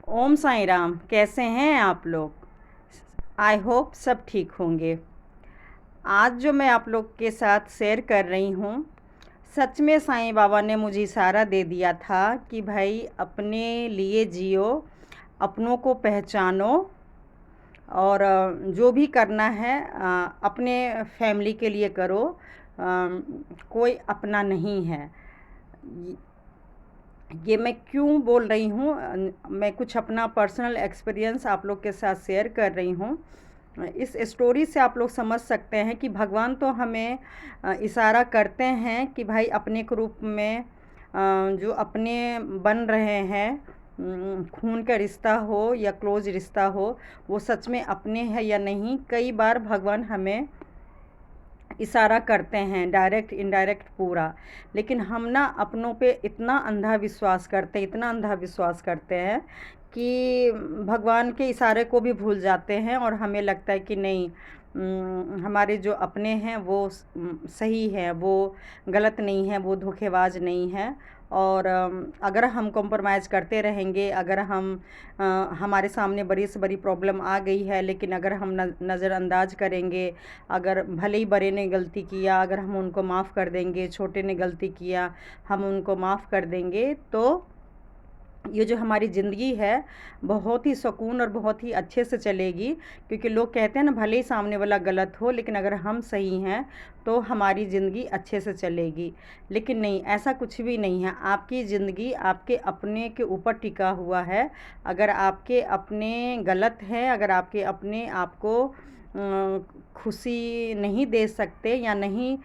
ओम साईं राम। कैसे हैं आप लोग? आई होप सब ठीक होंगे। आज जो मैं आप लोग के साथ शेयर कर रही हूँ, सच में साईं बाबा ने मुझे इशारा दे दिया था कि भाई अपने लिए जियो, अपनों को पहचानो और जो भी करना है अपने फैमिली के लिए करो। कोई अपना नहीं है। ये मैं क्यों बोल रही हूँ? मैं कुछ अपना पर्सनल एक्सपीरियंस आप लोग के साथ शेयर कर रही हूँ। इस स्टोरी से आप लोग समझ सकते हैं कि भगवान तो हमें इशारा करते हैं कि भाई अपने के रूप में जो अपने बन रहे हैं, खून का रिश्ता हो या क्लोज रिश्ता हो, वो सच में अपने हैं या नहीं। कई बार भगवान हमें इशारा करते हैं, डायरेक्ट इनडायरेक्ट पूरा। लेकिन हम ना अपनों पे इतना अंधा विश्वास करते हैं, इतना अंधा विश्वास करते हैं कि भगवान के इशारे को भी भूल जाते हैं और हमें लगता है कि नहीं, हमारे जो अपने हैं वो सही है, वो गलत नहीं है, वो धोखेबाज नहीं है। और अगर हम कॉम्प्रोमाइज़ करते रहेंगे, अगर हम हमारे सामने बड़ी से बड़ी प्रॉब्लम आ गई है, लेकिन अगर हम नज़रअंदाज करेंगे, अगर भले ही बड़े ने गलती किया, अगर हम उनको माफ़ कर देंगे, छोटे ने गलती किया हम उनको माफ़ कर देंगे, तो ये जो हमारी ज़िंदगी है बहुत ही सुकून और बहुत ही अच्छे से चलेगी। क्योंकि लोग कहते हैं ना, भले ही सामने वाला गलत हो, लेकिन अगर हम सही हैं तो हमारी ज़िंदगी अच्छे से चलेगी। लेकिन नहीं, ऐसा कुछ भी नहीं है। आपकी ज़िंदगी आपके अपने के ऊपर टिका हुआ है। अगर आपके अपने गलत हैं, अगर आपके अपने आपको खुशी नहीं दे सकते या नहीं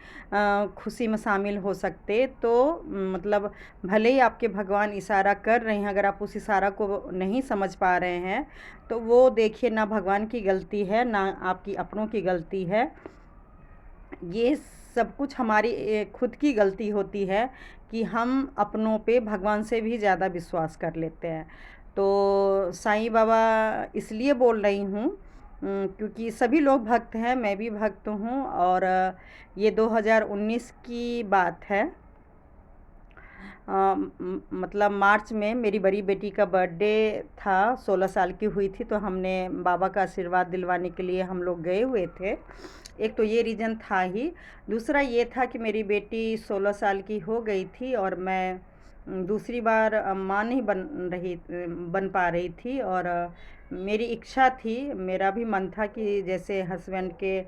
खुशी में शामिल हो सकते, तो मतलब भले ही आपके भगवान इशारा कर रहे हैं, अगर आप उस इशारा को नहीं समझ पा रहे हैं, तो वो देखिए, ना भगवान की गलती है ना आपकी अपनों की गलती है। ये सब कुछ हमारी खुद की गलती होती है कि हम अपनों पे भगवान से भी ज़्यादा विश्वास कर लेते हैं। तो साईं बाबा इसलिए बोल रही हूँ क्योंकि सभी लोग भक्त हैं, मैं भी भक्त हूँ। और ये 2019 की बात है। मतलब मार्च में मेरी बड़ी बेटी का बर्थडे था, 16 साल की हुई थी, तो हमने बाबा का आशीर्वाद दिलवाने के लिए हम लोग गए हुए थे। एक तो ये रीज़न था ही। दूसरा ये था कि मेरी बेटी 16 साल की हो गई थी और मैं दूसरी बार माँ नहीं बन पा रही थी। और मेरी इच्छा थी, मेरा भी मन था कि जैसे हस्बैंड के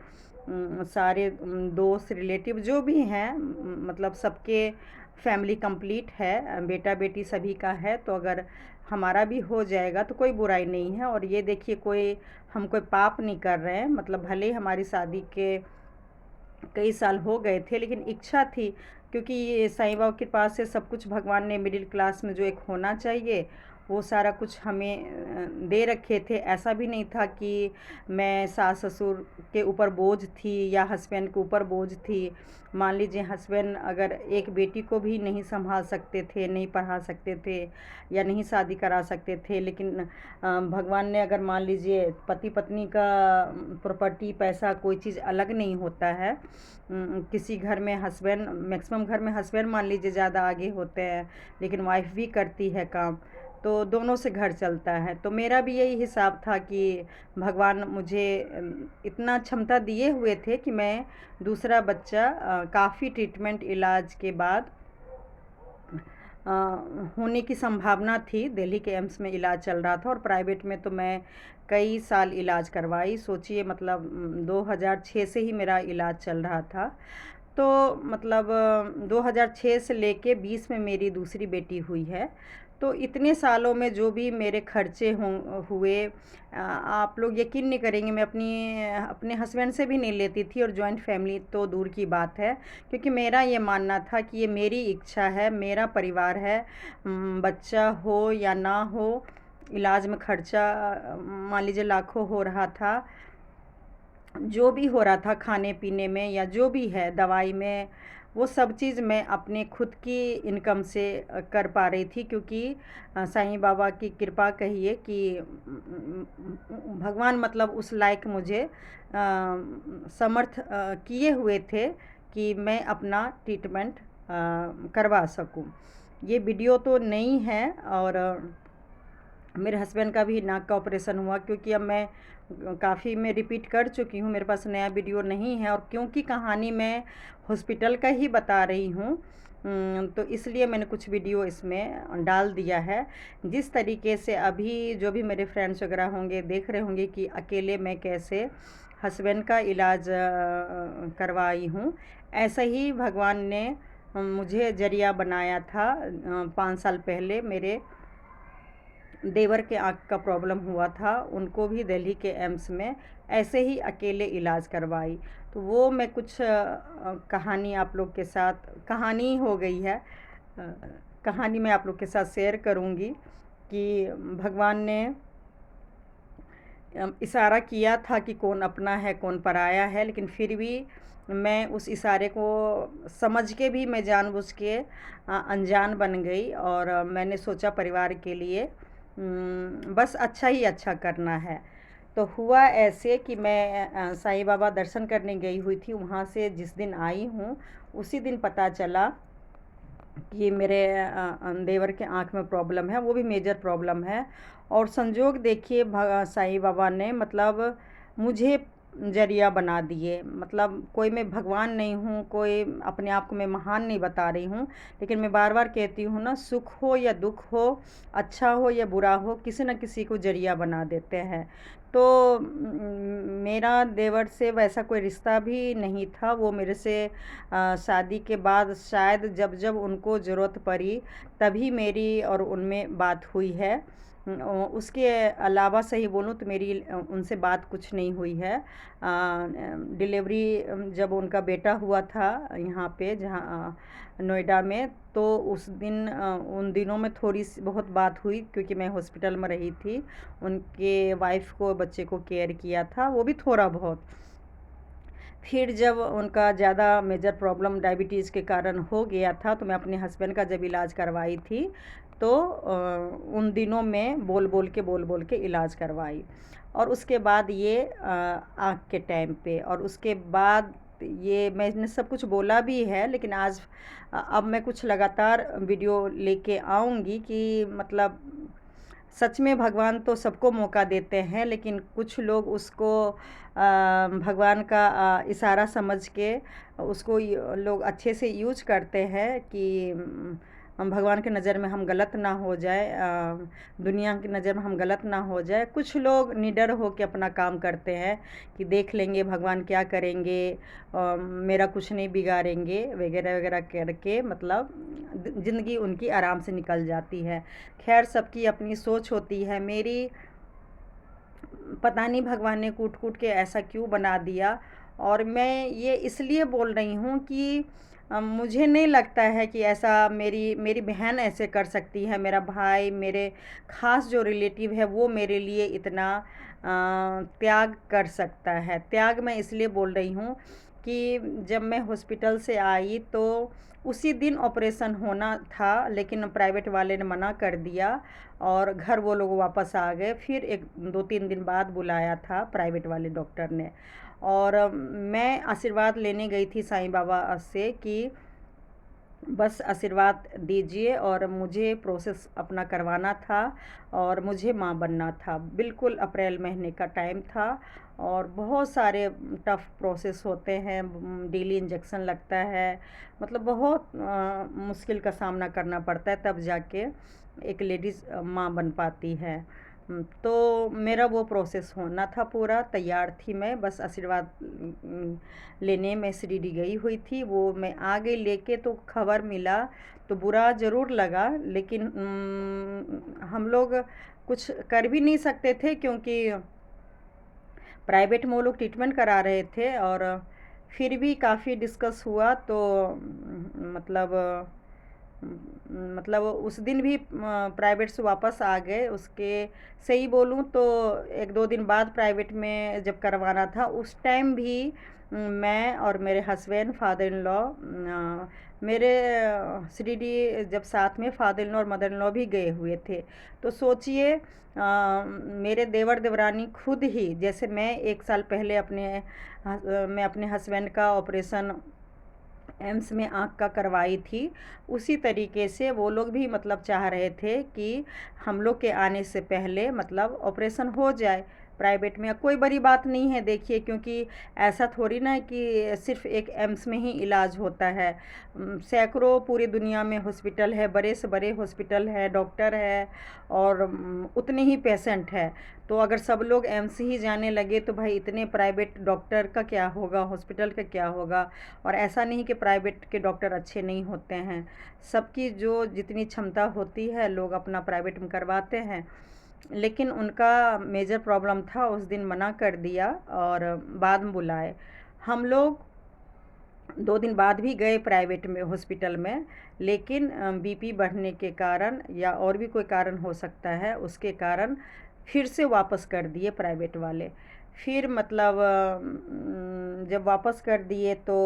सारे दोस्त रिलेटिव जो भी हैं, मतलब सबके फैमिली कंप्लीट है, बेटा बेटी सभी का है, तो अगर हमारा भी हो जाएगा तो कोई बुराई नहीं है। और ये देखिए, हम कोई पाप नहीं कर रहे हैं। मतलब भले ही हमारी शादी के कई साल हो गए थे, लेकिन इच्छा थी। क्योंकि ये साईं बाबा के पास से सब कुछ भगवान ने मिडिल क्लास में जो एक होना चाहिए वो सारा कुछ हमें दे रखे थे। ऐसा भी नहीं था कि मैं सास ससुर के ऊपर बोझ थी या हस्बैंड के ऊपर बोझ थी। मान लीजिए हस्बैंड अगर एक बेटी को भी नहीं संभाल सकते थे, नहीं पढ़ा सकते थे या नहीं शादी करा सकते थे, लेकिन भगवान ने अगर मान लीजिए पति पत्नी का प्रॉपर्टी पैसा कोई चीज़ अलग नहीं होता है। किसी घर में हस्बैंड, मैक्सिमम घर में हस्बैंड मान लीजिए ज़्यादा आगे होते हैं, लेकिन वाइफ भी करती है काम, तो दोनों से घर चलता है। तो मेरा भी यही हिसाब था कि भगवान मुझे इतना क्षमता दिए हुए थे कि मैं दूसरा बच्चा काफ़ी ट्रीटमेंट इलाज के बाद अ, होने की संभावना थी। दिल्ली के एम्स में इलाज चल रहा था और प्राइवेट में तो मैं कई साल इलाज करवाई। सोचिए, मतलब 2006 से ही मेरा इलाज चल रहा था। तो मतलब 2006 से लेके 20 में मेरी दूसरी बेटी हुई है। तो इतने सालों में जो भी मेरे खर्चे हुए, आप लोग यकीन नहीं करेंगे, मैं अपने हस्बैंड से भी नहीं लेती थी, और जॉइंट फैमिली तो दूर की बात है। क्योंकि मेरा ये मानना था कि ये मेरी इच्छा है, मेरा परिवार है। बच्चा हो या ना हो, इलाज में खर्चा मान लीजिए लाखों हो रहा था, जो भी हो रहा था खाने पीने में या जो भी है दवाई में, वो सब चीज़ मैं अपने खुद की इनकम से कर पा रही थी। क्योंकि साईं बाबा की कृपा कहिए कि भगवान मतलब उस लायक मुझे समर्थ किए हुए थे कि मैं अपना ट्रीटमेंट करवा सकूं। ये वीडियो तो नहीं है, और मेरे हस्बैंड का भी नाक का ऑपरेशन हुआ, क्योंकि अब मैं रिपीट कर चुकी हूँ, मेरे पास नया वीडियो नहीं है, और क्योंकि कहानी मैं हॉस्पिटल का ही बता रही हूँ, तो इसलिए मैंने कुछ वीडियो इसमें डाल दिया है। जिस तरीके से अभी जो भी मेरे फ्रेंड्स वगैरह होंगे देख रहे होंगे कि अकेले मैं कैसे हस्बैंड का इलाज करवाई हूँ, ऐसा ही भगवान ने मुझे जरिया बनाया था। 5 साल पहले मेरे देवर के आँख का प्रॉब्लम हुआ था, उनको भी दिल्ली के एम्स में ऐसे ही अकेले इलाज करवाई। तो वो मैं कुछ कहानी आप लोग के साथ, कहानी हो गई है, कहानी मैं आप लोग के साथ शेयर करूँगी कि भगवान ने इशारा किया था कि कौन अपना है कौन पराया है, लेकिन फिर भी मैं उस इशारे को समझ के भी मैं जानबूझ के अनजान बन गई, और मैंने सोचा परिवार के लिए बस अच्छा ही अच्छा करना है। तो हुआ ऐसे कि मैं साईं बाबा दर्शन करने गई हुई थी, वहाँ से जिस दिन आई हूँ उसी दिन पता चला कि मेरे देवर के आँख में प्रॉब्लम है, वो भी मेजर प्रॉब्लम है। और संजोग देखिए साईं बाबा ने मतलब मुझे जरिया बना दिए। मतलब कोई मैं भगवान नहीं हूँ, कोई अपने आप को मैं महान नहीं बता रही हूँ, लेकिन मैं बार बार कहती हूँ ना, सुख हो या दुख हो, अच्छा हो या बुरा हो, किसी न किसी को जरिया बना देते हैं। तो मेरा देवर से वैसा कोई रिश्ता भी नहीं था, वो मेरे से शादी के बाद शायद जब जब उनको ज़रूरत पड़ी तभी मेरी और उनमें बात हुई है। उसके अलावा सही बोलूँ तो मेरी उनसे बात कुछ नहीं हुई है। डिलीवरी जब उनका बेटा हुआ था यहाँ पे, जहाँ नोएडा में, तो उस दिन उन दिनों में थोड़ी सी बहुत बात हुई, क्योंकि मैं हॉस्पिटल में रही थी। उनके वाइफ को बच्चे को केयर किया था, वो भी थोड़ा बहुत। फिर जब उनका ज़्यादा मेजर प्रॉब्लम डायबिटीज़ के कारण हो गया था, तो मैं अपने हस्बैंड का जब इलाज करवाई थी, तो उन दिनों में बोल बोल के इलाज करवाई। और उसके बाद ये आँख के टाइम पे, और उसके बाद ये मैंने सब कुछ बोला भी है, लेकिन आज अब मैं कुछ लगातार वीडियो लेके आऊँगी कि मतलब सच में भगवान तो सबको मौका देते हैं, लेकिन कुछ लोग उसको भगवान का इशारा समझ के उसको लोग अच्छे से यूज करते हैं कि हम भगवान की नज़र में हम गलत ना हो जाए, दुनिया की नज़र में हम गलत ना हो जाए। कुछ लोग निडर हो के अपना काम करते हैं कि देख लेंगे भगवान क्या करेंगे, मेरा कुछ नहीं बिगाड़ेंगे वगैरह वगैरह करके, मतलब ज़िंदगी उनकी आराम से निकल जाती है। खैर, सबकी अपनी सोच होती है। मेरी पता नहीं भगवान ने कूट कूट के ऐसा क्यों बना दिया। और मैं ये इसलिए बोल रही हूँ कि मुझे नहीं लगता है कि ऐसा मेरी मेरी बहन ऐसे कर सकती है, मेरा भाई, मेरे ख़ास जो रिलेटिव है वो मेरे लिए इतना त्याग कर सकता है। त्याग मैं इसलिए बोल रही हूँ कि जब मैं हॉस्पिटल से आई तो उसी दिन ऑपरेशन होना था, लेकिन प्राइवेट वाले ने मना कर दिया और घर वो लोग वापस आ गए। फिर 1-2-3 दिन बाद बुलाया था प्राइवेट वाले डॉक्टर ने, और मैं आशीर्वाद लेने गई थी साईं बाबा से कि बस आशीर्वाद दीजिए, और मुझे प्रोसेस अपना करवाना था और मुझे माँ बनना था। बिल्कुल अप्रैल महीने का टाइम था, और बहुत सारे टफ़ प्रोसेस होते हैं, डेली इंजेक्शन लगता है, मतलब बहुत मुश्किल का सामना करना पड़ता है, तब जाके एक लेडीज़ माँ बन पाती है। तो मेरा वो प्रोसेस होना था, पूरा तैयार थी मैं, बस आशीर्वाद लेने मैं शिरडी गई हुई थी। वो मैं आ गई लेके, तो खबर मिला तो बुरा ज़रूर लगा, लेकिन हम लोग कुछ कर भी नहीं सकते थे, क्योंकि प्राइवेट में वो लोग ट्रीटमेंट करा रहे थे। और फिर भी काफ़ी डिस्कस हुआ, तो मतलब उस दिन भी प्राइवेट से वापस आ गए। उसके सही बोलूँ तो 1-2 दिन बाद प्राइवेट में जब करवाना था, उस टाइम भी मैं और मेरे हस्बैंड, फादर इन लॉ, मेरे शिरडी जब साथ में फादर इन लॉ और मदर इन लॉ भी गए हुए थे। तो सोचिए, मेरे देवर देवरानी खुद ही, जैसे मैं 1 साल पहले मैं अपने हस्बैंड का ऑपरेशन एम्स में आँख का करवाई थी, उसी तरीके से वो लोग भी मतलब चाह रहे थे कि हम लोग के आने से पहले मतलब ऑपरेशन हो जाए प्राइवेट में। कोई बड़ी बात नहीं है देखिए, क्योंकि ऐसा थोड़ी ना है कि सिर्फ एक एम्स में ही इलाज होता है। सैकड़ों पूरी दुनिया में हॉस्पिटल है, बड़े से बड़े हॉस्पिटल है, डॉक्टर है और उतने ही पेशेंट है। तो अगर सब लोग एम्स ही जाने लगे तो भाई इतने प्राइवेट डॉक्टर का क्या होगा, हॉस्पिटल का क्या होगा। और ऐसा नहीं कि प्राइवेट के डॉक्टर अच्छे नहीं होते हैं, सबकी जो जितनी क्षमता होती है लोग अपना प्राइवेट में करवाते हैं। लेकिन उनका मेजर प्रॉब्लम था, उस दिन मना कर दिया और बाद में बुलाए। हम लोग 2 दिन बाद भी गए प्राइवेट में हॉस्पिटल में, लेकिन बीपी बढ़ने के कारण या और भी कोई कारण हो सकता है, उसके कारण फिर से वापस कर दिए प्राइवेट वाले। फिर मतलब जब वापस कर दिए तो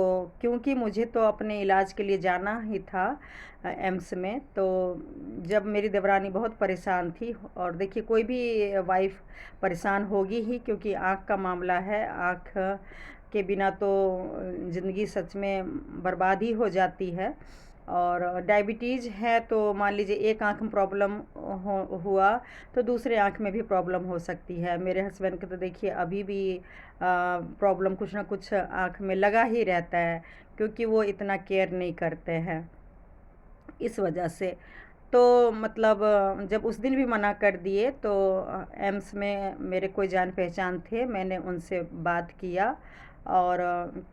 क्योंकि मुझे तो अपने इलाज के लिए जाना ही था एम्स में, तो जब मेरी देवरानी बहुत परेशान थी, और देखिए कोई भी वाइफ परेशान होगी ही, क्योंकि आँख का मामला है, आँख के बिना तो ज़िंदगी सच में बर्बाद ही हो जाती है। और डायबिटीज़ है तो मान लीजिए एक आँख में प्रॉब्लम हुआ तो दूसरे आँख में भी प्रॉब्लम हो सकती है। मेरे हस्बैंड को तो देखिए अभी भी प्रॉब्लम कुछ ना कुछ आँख में लगा ही रहता है, क्योंकि वो इतना केयर नहीं करते हैं इस वजह से। तो मतलब जब उस दिन भी मना कर दिए तो एम्स में मेरे कोई जान पहचान थे, मैंने उनसे बात किया। और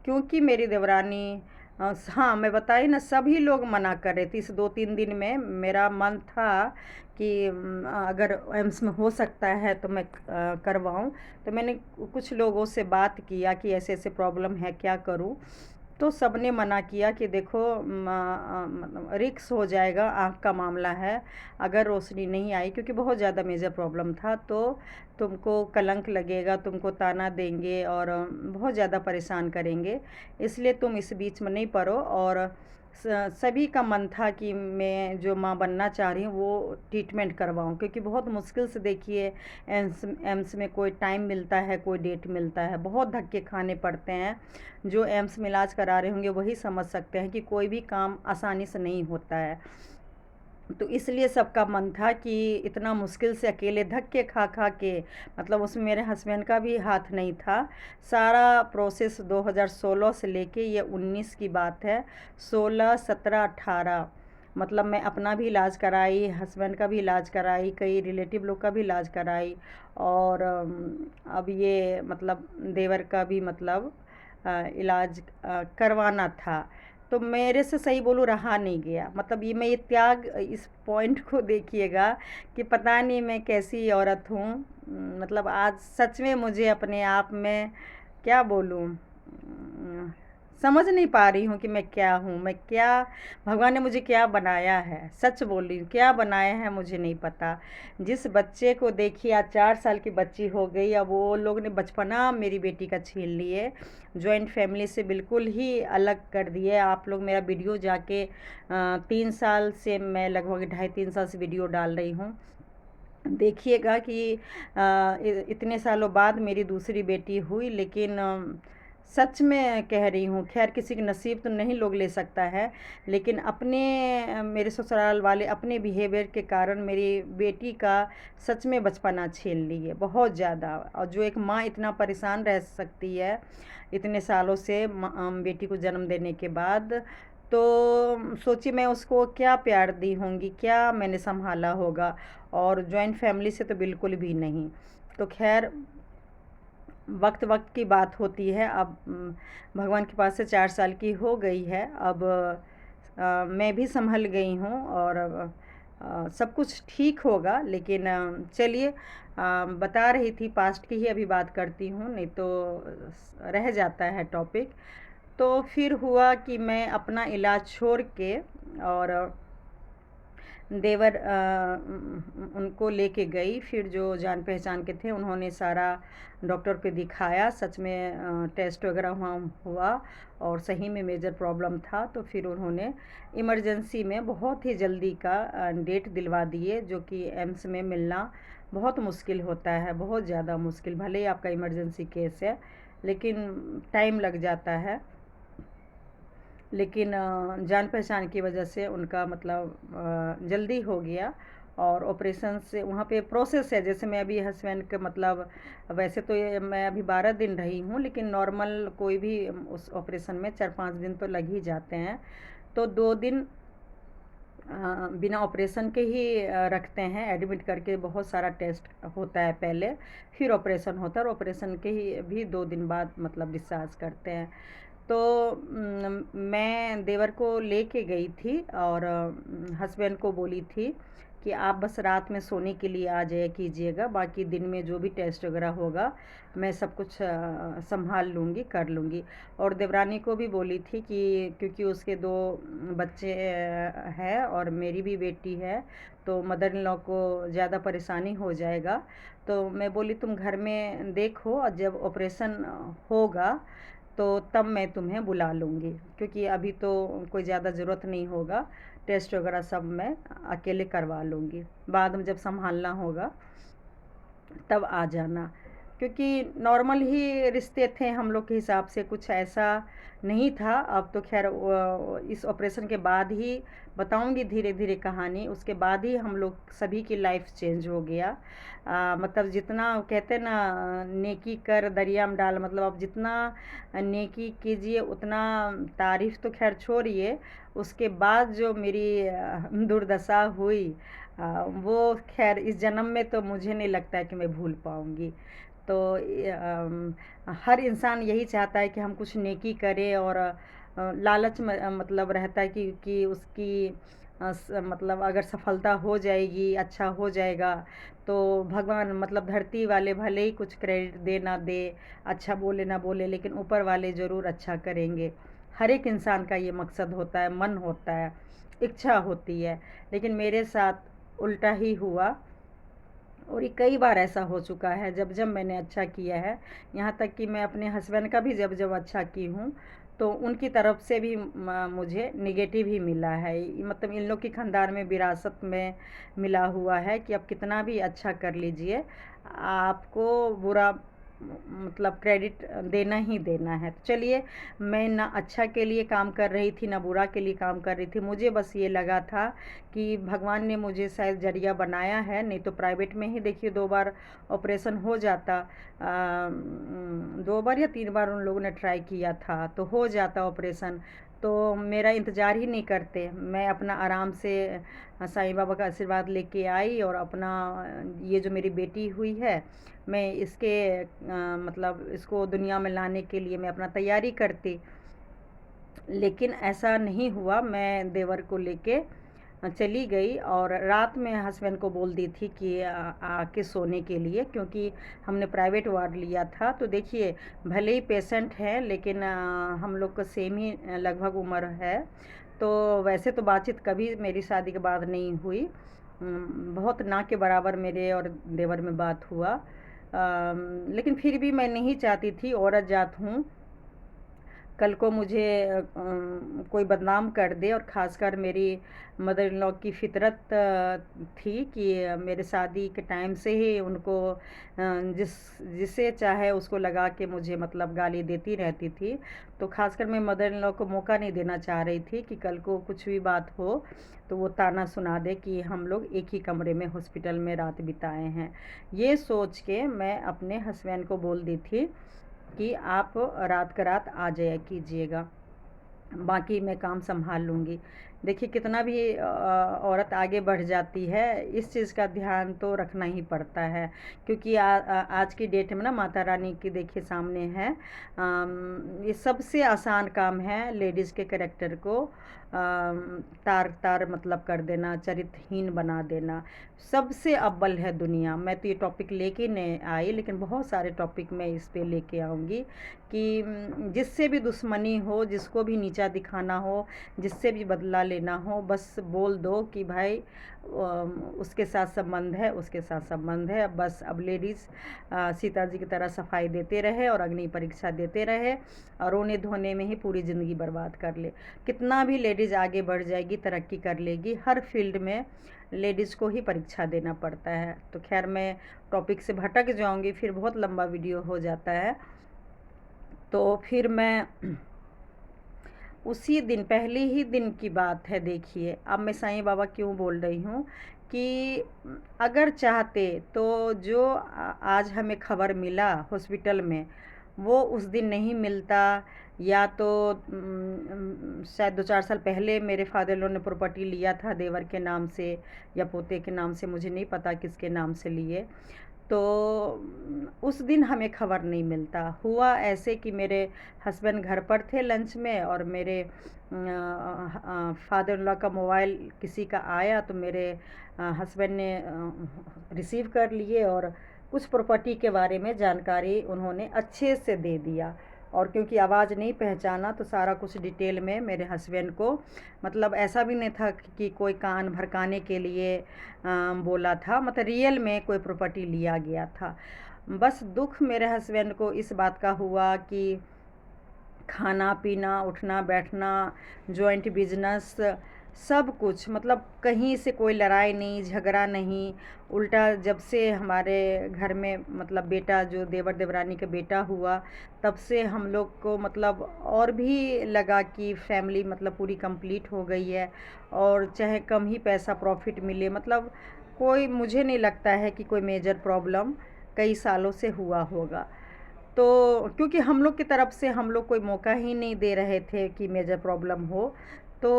क्योंकि मेरी देवरानी हाँ मैं बताई ना, सभी लोग मना कर रहे थे। इस 2-3 दिन में मेरा मन था कि अगर एम्स में हो सकता है तो मैं करवाऊं। तो मैंने कुछ लोगों से बात किया कि ऐसे ऐसे प्रॉब्लम है, क्या करूं। तो सबने मना किया कि देखो मतलब रिक्स हो जाएगा, आँख का मामला है, अगर रोशनी नहीं आई, क्योंकि बहुत ज़्यादा मेजर प्रॉब्लम था, तो तुमको कलंक लगेगा, तुमको ताना देंगे और बहुत ज़्यादा परेशान करेंगे, इसलिए तुम इस बीच में नहीं पड़ो। और सभी का मन था कि मैं जो माँ बनना चाह रही हूँ वो ट्रीटमेंट करवाऊँ, क्योंकि बहुत मुश्किल से देखिए एम्स में कोई टाइम मिलता है, कोई डेट मिलता है, बहुत धक्के खाने पड़ते हैं। जो एम्स में इलाज करा रहे होंगे वही समझ सकते हैं कि कोई भी काम आसानी से नहीं होता है। तो इसलिए सबका मन था कि इतना मुश्किल से अकेले धक्के खा खा के, मतलब उसमें मेरे हस्बैंड का भी हाथ नहीं था। सारा प्रोसेस 2016 से लेके ये 19 की बात है, 16, 17, 18 मतलब मैं अपना भी इलाज कराई, हस्बैंड का भी इलाज कराई, कई रिलेटिव लोग का भी इलाज कराई। और अब ये मतलब देवर का भी मतलब इलाज करवाना था। तो मेरे से सही बोलूँ रहा नहीं गया, मतलब ये त्याग, इस पॉइंट को देखिएगा कि पता नहीं मैं कैसी औरत हूँ। मतलब आज सच में मुझे अपने आप में क्या बोलूँ, समझ नहीं पा रही हूँ कि मैं क्या हूँ, मैं क्या, भगवान ने मुझे क्या बनाया है। सच बोल रही हूँ, क्या बनाया है मुझे नहीं पता। जिस बच्चे को देखिए आज 4 साल की बच्ची हो गई, अब वो लोग ने बचपना मेरी बेटी का छीन लिए, जॉइंट फैमिली से बिल्कुल ही अलग कर दिए। आप लोग मेरा वीडियो जाके 3 साल से, मैं लगभग 2.5-3 साल से वीडियो डाल रही हूँ, देखिएगा कि इतने सालों बाद मेरी दूसरी बेटी हुई। लेकिन सच में कह रही हूँ, खैर किसी के नसीब तो नहीं लोग ले सकता है, लेकिन अपने मेरे ससुराल वाले अपने बिहेवियर के कारण मेरी बेटी का सच में बचपना छीन ली है बहुत ज़्यादा। और जो एक माँ इतना परेशान रह सकती है इतने सालों से बेटी को जन्म देने के बाद, तो सोचिए मैं उसको क्या प्यार दी होंगी, क्या मैंने संभाला होगा। और जॉइंट फैमिली से तो बिल्कुल भी नहीं। तो खैर वक्त वक्त की बात होती है। अब भगवान के पास से 4 साल की हो गई है, अब मैं भी संभल गई हूँ और सब कुछ ठीक होगा। लेकिन चलिए, बता रही थी पास्ट की ही अभी बात करती हूँ, नहीं तो रह जाता है टॉपिक। तो फिर हुआ कि मैं अपना इलाज छोड़ के और देवर उनको लेके गई। फिर जो जान पहचान के थे उन्होंने सारा डॉक्टर को दिखाया, सच में टेस्ट वगैरह हुआ और सही में मेजर प्रॉब्लम था। तो फिर उन्होंने इमरजेंसी में बहुत ही जल्दी का डेट दिलवा दिए, जो कि एम्स में मिलना बहुत मुश्किल होता है, बहुत ज़्यादा मुश्किल। भले ही आपका इमरजेंसी केस है लेकिन टाइम लग जाता है। लेकिन जान पहचान की वजह से उनका मतलब जल्दी हो गया। और ऑपरेशन से वहाँ पे प्रोसेस है, जैसे मैं अभी हस्बैंड के मतलब, वैसे तो ये मैं अभी 12 दिन रही हूँ, लेकिन नॉर्मल कोई भी उस ऑपरेशन में 4-5 दिन तो लग ही जाते हैं। तो 2 दिन बिना ऑपरेशन के ही रखते हैं, एडमिट करके बहुत सारा टेस्ट होता है पहले, फिर ऑपरेशन होता है, और ऑपरेशन के ही भी 2 दिन बाद मतलब डिस्चार्ज करते हैं। तो मैं देवर को लेके गई थी और हस्बैंड को बोली थी कि आप बस रात में सोने के लिए आ जाया कीजिएगा, बाकी दिन में जो भी टेस्ट वगैरह होगा मैं सब कुछ संभाल लूँगी, कर लूँगी। और देवरानी को भी बोली थी कि क्योंकि उसके 2 बच्चे हैं और मेरी भी बेटी है, तो मदर इन लॉ को ज़्यादा परेशानी हो जाएगा। तो मैं बोली तुम घर में देखो, और जब ऑपरेशन होगा तो तब मैं तुम्हें बुला लूँगी, क्योंकि अभी तो कोई ज़्यादा ज़रूरत नहीं होगा, टेस्ट वगैरह सब मैं अकेले करवा लूँगी, बाद में जब संभालना होगा तब आ जाना। क्योंकि नॉर्मल ही रिश्ते थे हम लोग के हिसाब से, कुछ ऐसा नहीं था। अब तो खैर इस ऑपरेशन के बाद ही बताऊंगी धीरे धीरे कहानी, उसके बाद ही हम लोग सभी की लाइफ चेंज हो गया। मतलब जितना कहते हैं ना, नेकी कर दरिया में डाल, मतलब अब जितना नेकी कीजिए उतना तारीफ़ तो खैर छोड़िए, उसके बाद जो मेरी दुर्दशा हुई, वो खैर इस जन्म में तो मुझे नहीं लगता है कि मैं भूल पाऊँगी। तो हर इंसान यही चाहता है कि हम कुछ नेकी करें, और लालच में मतलब रहता है कि उसकी मतलब अगर सफलता हो जाएगी, अच्छा हो जाएगा, तो भगवान मतलब धरती वाले भले ही कुछ क्रेडिट दे ना दे, अच्छा बोले ना बोले, लेकिन ऊपर वाले ज़रूर अच्छा करेंगे। हर एक इंसान का ये मकसद होता है, मन होता है, इच्छा होती है। लेकिन मेरे साथ उल्टा ही हुआ, और ये कई बार ऐसा हो चुका है जब जब मैंने अच्छा किया है। यहाँ तक कि मैं अपने हस्बैंड का भी जब जब अच्छा की हूँ, तो उनकी तरफ से भी मुझे नेगेटिव ही मिला है। मतलब इन लोग की खानदान में विरासत में मिला हुआ है कि आप कितना भी अच्छा कर लीजिए, आपको बुरा मतलब क्रेडिट देना ही देना है। तो चलिए, मैं ना अच्छा के लिए काम कर रही थी ना बुरा के लिए काम कर रही थी, मुझे बस ये लगा था कि भगवान ने मुझे शायद जरिया बनाया है, नहीं तो प्राइवेट में ही देखिए 2 बार ऑपरेशन हो जाता। 2 बार या 3 बार उन लोगों ने ट्राई किया था, तो हो जाता ऑपरेशन। तो मेरा इंतज़ार ही नहीं करते, मैं अपना आराम से साईं बाबा का आशीर्वाद लेके आई, और अपना ये जो मेरी बेटी हुई है, मैं इसके मतलब इसको दुनिया में लाने के लिए मैं अपना तैयारी करती। लेकिन ऐसा नहीं हुआ, मैं देवर को लेके चली गई, और रात में हस्बैंड को बोल दी थी कि आके सोने के लिए, क्योंकि हमने प्राइवेट वार्ड लिया था। तो देखिए, भले ही पेशेंट है, लेकिन हम लोग का सेम ही लगभग उम्र है। तो वैसे तो बातचीत कभी मेरी शादी के बाद नहीं हुई, बहुत ना के बराबर मेरे और देवर में बात हुआ। लेकिन फिर भी मैं नहीं चाहती थी, औरत जात हूँ, कल को मुझे कोई बदनाम कर दे। और ख़ासकर मेरी मदर इन लॉ की फ़ितरत थी कि मेरे शादी के टाइम से ही उनको जिस जिसे चाहे उसको लगा के मुझे मतलब गाली देती रहती थी। तो ख़ासकर मैं मदर इन लॉ को मौका नहीं देना चाह रही थी कि कल को कुछ भी बात हो तो वो ताना सुना दे कि हम लोग एक ही कमरे में हॉस्पिटल में रात बिताए हैं। ये सोच के मैं अपने हस्बैंड को बोल दी थी कि आप रात का रात आ जाया कीजिएगा, बाकी मैं काम संभाल लूँगी। देखिए, कितना भी औरत आगे बढ़ जाती है, इस चीज़ का ध्यान तो रखना ही पड़ता है, क्योंकि आज की डेट में ना माता रानी की देखिए सामने है। ये सबसे आसान काम है लेडीज़ के कैरेक्टर को तार तार मतलब कर देना, चरित्रहीन बना देना, सबसे अव्वल है दुनिया। मैं तो ये टॉपिक लेके नहीं आई, लेकिन बहुत सारे टॉपिक मैं इस पे लेके आऊँगी कि जिससे भी दुश्मनी हो, जिसको भी नीचा दिखाना हो, जिससे भी बदला लेना हो, बस बोल दो कि भाई उसके साथ संबंध है, उसके साथ संबंध है। बस अब लेडीज़ सीता जी की तरह सफाई देते रहे और अग्नि परीक्षा देते रहे, और रोने धोने में ही पूरी ज़िंदगी बर्बाद कर ले। कितना भी लेडीज़ आगे बढ़ जाएगी, तरक्की कर लेगी, हर फील्ड में लेडीज़ को ही परीक्षा देना पड़ता है। तो खैर, मैं टॉपिक से भटक जाऊंगी, फिर बहुत लंबा वीडियो हो जाता है। तो फिर मैं उसी दिन, पहले ही दिन की बात है देखिए। अब मैं साईं बाबा क्यों बोल रही हूँ कि अगर चाहते तो जो आज हमें खबर मिला हॉस्पिटल में, वो उस दिन नहीं मिलता। या तो शायद 2-4 साल पहले मेरे फादर इन लॉ ने प्रॉपर्टी लिया था देवर के नाम से या पोते के नाम से, मुझे नहीं पता किसके नाम से लिए। तो उस दिन हमें खबर नहीं मिलता। हुआ ऐसे कि मेरे हस्बैंड घर पर थे लंच में, और मेरे फादर इन लॉ का मोबाइल किसी का आया, तो मेरे हस्बैंड ने रिसीव कर लिए और कुछ प्रॉपर्टी के बारे में जानकारी उन्होंने अच्छे से दे दिया। और क्योंकि आवाज़ नहीं पहचाना, तो सारा कुछ डिटेल में मेरे हस्बैंड को, मतलब ऐसा भी नहीं था कि कोई कान भड़काने के लिए बोला था, मतलब रियल में कोई प्रॉपर्टी लिया गया था। बस दुख मेरे हस्बैंड को इस बात का हुआ कि खाना पीना, उठना बैठना, जॉइंट बिजनेस, सब कुछ, मतलब कहीं से कोई लड़ाई नहीं, झगड़ा नहीं। उल्टा जब से हमारे घर में मतलब बेटा, जो देवर देवरानी का बेटा हुआ, तब से हम लोग को मतलब और भी लगा कि फैमिली मतलब पूरी कंप्लीट हो गई है। और चाहे कम ही पैसा प्रॉफिट मिले, मतलब कोई, मुझे नहीं लगता है कि कोई मेजर प्रॉब्लम कई सालों से हुआ होगा। तो क्योंकि हम लोग की तरफ से हम लोग कोई मौका ही नहीं दे रहे थे कि मेजर प्रॉब्लम हो, तो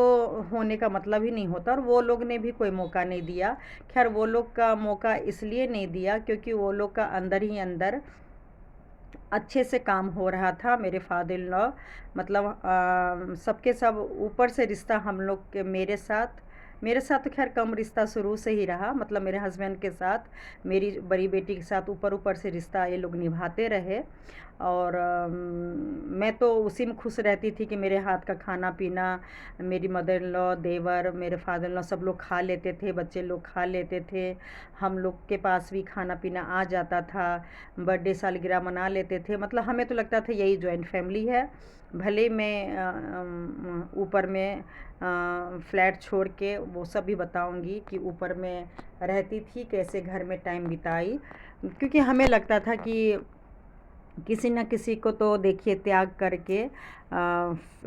होने का मतलब ही नहीं होता, और वो लोग ने भी कोई मौका नहीं दिया। खैर, वो लोग का मौका इसलिए नहीं दिया क्योंकि वो लोग का अंदर ही अंदर अच्छे से काम हो रहा था। मेरे फादर इन लॉ मतलब सबके सब ऊपर से रिश्ता हम लोग के, मेरे साथ तो खैर कम रिश्ता शुरू से ही रहा, मतलब मेरे हस्बैंड के साथ, मेरी बड़ी बेटी के साथ ऊपर ऊपर से रिश्ता ये लोग निभाते रहे। और मैं तो उसी में खुश रहती थी कि मेरे हाथ का खाना पीना मेरी मदर इन लॉ, देवर, मेरे फादर इन लॉ सब लोग खा लेते थे, बच्चे लोग खा लेते थे। हम लोग के पास भी खाना पीना आ जाता था, बर्थडे सालगिरह मना लेते थे। मतलब हमें तो लगता था यही जॉइंट फैमिली है। भले मैं ऊपर में फ्लैट छोड़ के वो सब भी बताऊंगी कि ऊपर में रहती थी, कैसे घर में टाइम बिताई, क्योंकि हमें लगता था कि किसी न किसी को तो देखिए त्याग करके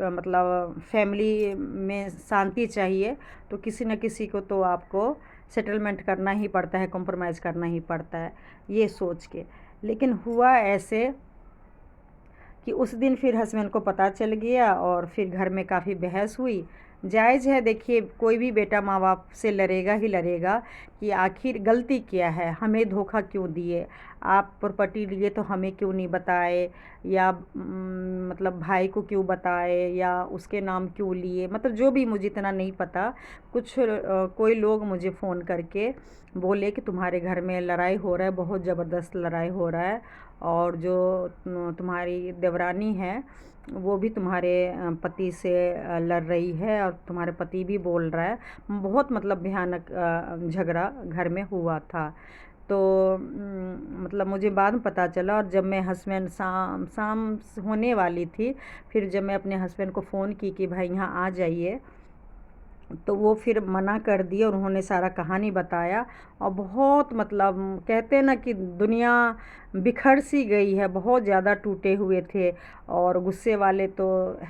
मतलब फैमिली में शांति चाहिए, तो किसी न किसी को तो आपको सेटलमेंट करना ही पड़ता है, कॉम्प्रोमाइज़ करना ही पड़ता है, ये सोच के। लेकिन हुआ ऐसे कि उस दिन फिर हस्बैंड को पता चल गया, और फिर घर में काफ़ी बहस हुई। जायज़ है, देखिए कोई भी बेटा माँ बाप से लड़ेगा ही लड़ेगा कि आखिर गलती क्या है, हमें धोखा क्यों दिए, आप प्रॉपर्टी लिए तो हमें क्यों नहीं बताए, या मतलब भाई को क्यों बताए, या उसके नाम क्यों लिए, मतलब जो भी, मुझे इतना नहीं पता। कुछ कोई लोग मुझे फ़ोन करके बोले कि तुम्हारे घर में लड़ाई हो रहा है, बहुत ज़बरदस्त लड़ाई हो रहा है, और जो तुम्हारी देवरानी है वो भी तुम्हारे पति से लड़ रही है, और तुम्हारे पति भी बोल रहा है। बहुत मतलब भयानक झगड़ा घर में हुआ था। तो मतलब मुझे बाद में पता चला, और जब मैं हस्बैंड शाम शाम होने वाली थी, फिर जब मैं अपने हस्बैंड को फ़ोन की कि भाई यहाँ आ जाइए, तो वो फिर मना कर दिए, और उन्होंने सारा कहानी बताया। और बहुत मतलब कहते हैं ना कि दुनिया बिखर सी गई है, बहुत ज़्यादा टूटे हुए थे। और गुस्से वाले तो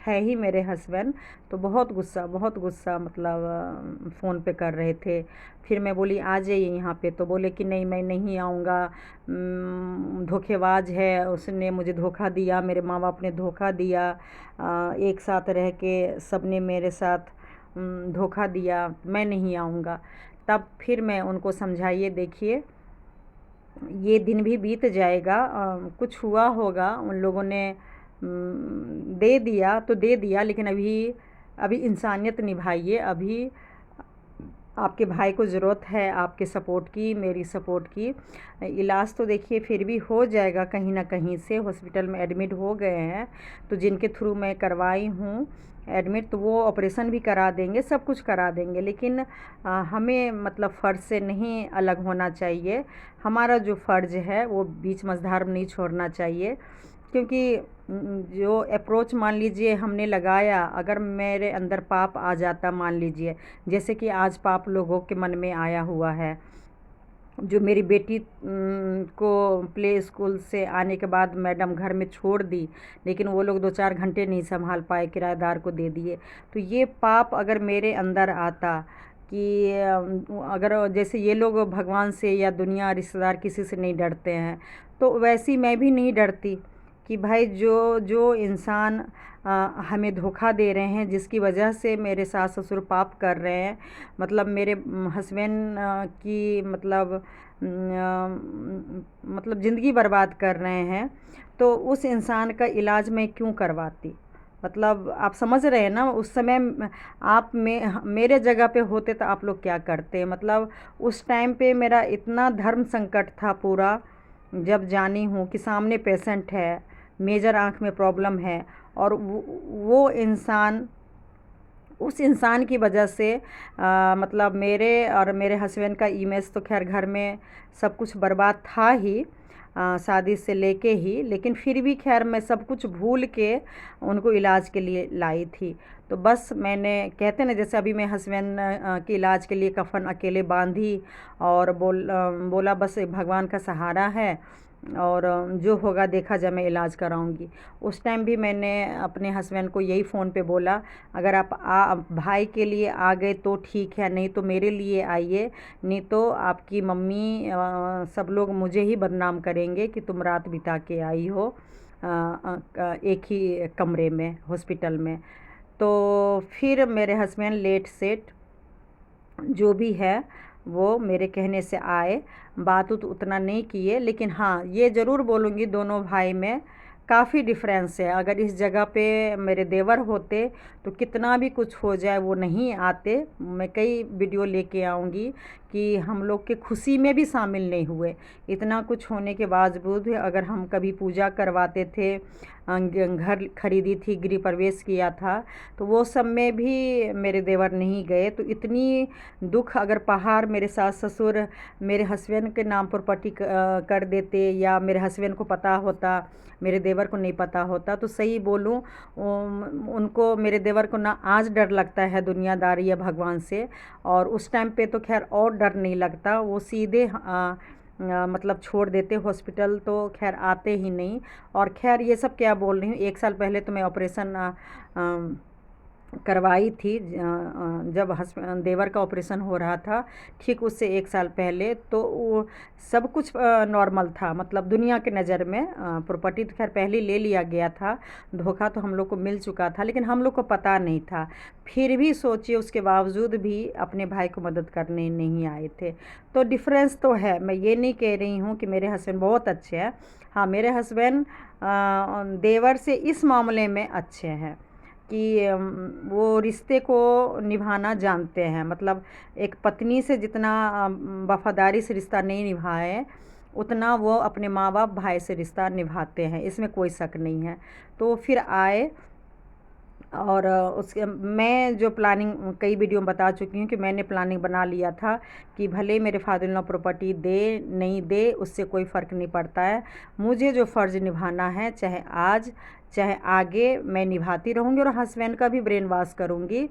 है ही मेरे हस्बैंड, तो बहुत गुस्सा मतलब फ़ोन पे कर रहे थे। फिर मैं बोली आ जाइए यहाँ पे, तो बोले कि नहीं मैं नहीं आऊँगा, धोखेबाज है, उसने मुझे धोखा दिया, मेरे माँ बाप ने धोखा दिया, एक साथ रह के सब ने मेरे साथ धोखा दिया, मैं नहीं आऊँगा। तब फिर मैं उनको समझाइए, देखिए ये दिन भी बीत जाएगा, कुछ हुआ होगा, उन लोगों ने दे दिया तो दे दिया, लेकिन अभी अभी इंसानियत निभाइए। अभी आपके भाई को ज़रूरत है आपके सपोर्ट की, मेरी सपोर्ट की। इलाज तो देखिए फिर भी हो जाएगा, कहीं ना कहीं से हॉस्पिटल में एडमिट हो गए हैं, तो जिनके थ्रू मैं करवाई हूँ एडमिट, तो वो ऑपरेशन भी करा देंगे, सब कुछ करा देंगे। लेकिन हमें मतलब फ़र्ज़ से नहीं अलग होना चाहिए। हमारा जो फ़र्ज़ है वो बीच मझधार में नहीं छोड़ना चाहिए, क्योंकि जो अप्रोच मान लीजिए हमने लगाया, अगर मेरे अंदर पाप आ जाता, मान लीजिए जैसे कि आज पाप लोगों के मन में आया हुआ है, जो मेरी बेटी को प्ले स्कूल से आने के बाद मैडम घर में छोड़ दी, लेकिन वो लोग 2-4 घंटे नहीं संभाल पाए, किराएदार को दे दिए। तो ये पाप अगर मेरे अंदर आता कि अगर जैसे ये लोग भगवान से या दुनिया रिश्तेदार किसी से नहीं डरते हैं, तो वैसी मैं भी नहीं डरती कि भाई जो जो इंसान हमें धोखा दे रहे हैं, जिसकी वजह से मेरे सास ससुर पाप कर रहे हैं, मतलब मेरे हस्बैंड की मतलब ज़िंदगी बर्बाद कर रहे हैं, तो उस इंसान का इलाज मैं क्यों करवाती। मतलब आप समझ रहे हैं ना, उस समय आप मेरे जगह पे होते तो आप लोग क्या करते। मतलब उस टाइम पे मेरा इतना धर्म संकट था पूरा, जब जानी हूँ कि सामने पेशेंट है, मेजर आँख में प्रॉब्लम है, और वो इंसान, उस इंसान की वजह से मतलब मेरे और मेरे हस्बैंड का इमेज तो खैर घर में सब कुछ बर्बाद था ही, शादी से लेके ही, लेकिन फिर भी खैर मैं सब कुछ भूल के उनको इलाज के लिए लाई थी। तो बस मैंने, कहते ना जैसे अभी मैं हस्बैंड के इलाज के लिए कफ़न अकेले बांधी और बोला बस भगवान का सहारा है, और जो होगा देखा जाए, मैं इलाज कराऊंगी। उस टाइम भी मैंने अपने हस्बैंड को यही फ़ोन पे बोला, अगर आप भाई के लिए आ गए तो ठीक है, नहीं तो मेरे लिए आइए, नहीं तो आपकी मम्मी सब लोग मुझे ही बदनाम करेंगे कि तुम रात बिता के आई हो एक ही कमरे में हॉस्पिटल में। तो फिर मेरे हस्बैंड लेट सेट जो भी है वो मेरे कहने से आए, बात उतना नहीं किए, लेकिन हाँ ये ज़रूर बोलूँगी दोनों भाई में काफ़ी डिफरेंस है। अगर इस जगह पे मेरे देवर होते तो कितना भी कुछ हो जाए वो नहीं आते। मैं कई वीडियो लेके आऊँगी कि हम लोग के खुशी में भी शामिल नहीं हुए। इतना कुछ होने के बावजूद अगर हम कभी पूजा करवाते थे, घर खरीदी थी, गृह प्रवेश किया था, तो वो सब में भी मेरे देवर नहीं गए। तो इतनी दुख अगर पहाड़ मेरे सास ससुर मेरे हस्बैंड के नाम प्रॉपर्टी कर देते, या मेरे हस्बैंड को पता होता, मेरे देवर को नहीं पता होता, तो सही बोलूँ उनको, मेरे देवर को ना आज डर लगता है दुनियादारी या भगवान से, और उस टाइम पे तो खैर और डर नहीं लगता। वो सीधे मतलब छोड़ देते हॉस्पिटल, तो खैर आते ही नहीं। और खैर ये सब क्या बोल रही हूँ, 1 साल पहले तो मैं ऑपरेशन करवाई थी, जब देवर का ऑपरेशन हो रहा था, ठीक उससे 1 साल पहले, तो वो सब कुछ नॉर्मल था। मतलब दुनिया के नज़र में प्रॉपर्टी तो खैर पहले ले लिया गया था, धोखा तो हम लोग को मिल चुका था, लेकिन हम लोग को पता नहीं था। फिर भी सोचिए उसके बावजूद भी अपने भाई को मदद करने नहीं आए थे। तो डिफरेंस तो है, मैं ये नहीं कह रही हूँ कि मेरे हस्बैंड बहुत अच्छे हैं। हाँ, मेरे हस्बैंड देवर से इस मामले में अच्छे हैं कि वो रिश्ते को निभाना जानते हैं। मतलब एक पत्नी से जितना वफ़ादारी से रिश्ता नहीं निभाए, उतना वो अपने माँ बाप भाई से रिश्ता निभाते हैं, इसमें कोई शक नहीं है। तो फिर आए, और उसके मैं जो प्लानिंग कई वीडियो में बता चुकी हूँ कि मैंने प्लानिंग बना लिया था कि भले मेरे फादर इन लॉ प्रॉपर्टी दे नहीं दे, उससे कोई फ़र्क नहीं पड़ता है। मुझे जो फ़र्ज़ निभाना है, चाहे आज चाहे आगे, मैं निभाती रहूँगी, और हस्बैंड का भी ब्रेन वॉश करूँगी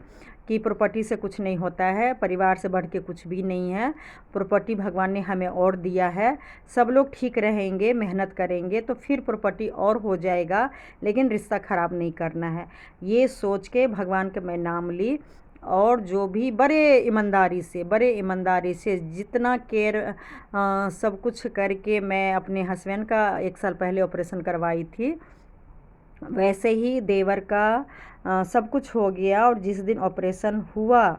कि प्रॉपर्टी से कुछ नहीं होता है, परिवार से बढ़ के कुछ भी नहीं है। प्रॉपर्टी भगवान ने हमें और दिया है, सब लोग ठीक रहेंगे, मेहनत करेंगे तो फिर प्रॉपर्टी और हो जाएगा, लेकिन रिश्ता ख़राब नहीं करना है। ये सोच के भगवान का मैं नाम ली, और जो भी बड़े ईमानदारी से जितना केयर सब कुछ करके मैं अपने हस्बैंड का 1 साल पहले ऑपरेशन करवाई थी, वैसे ही देवर का सब कुछ हो गया। और जिस दिन ऑपरेशन हुआ,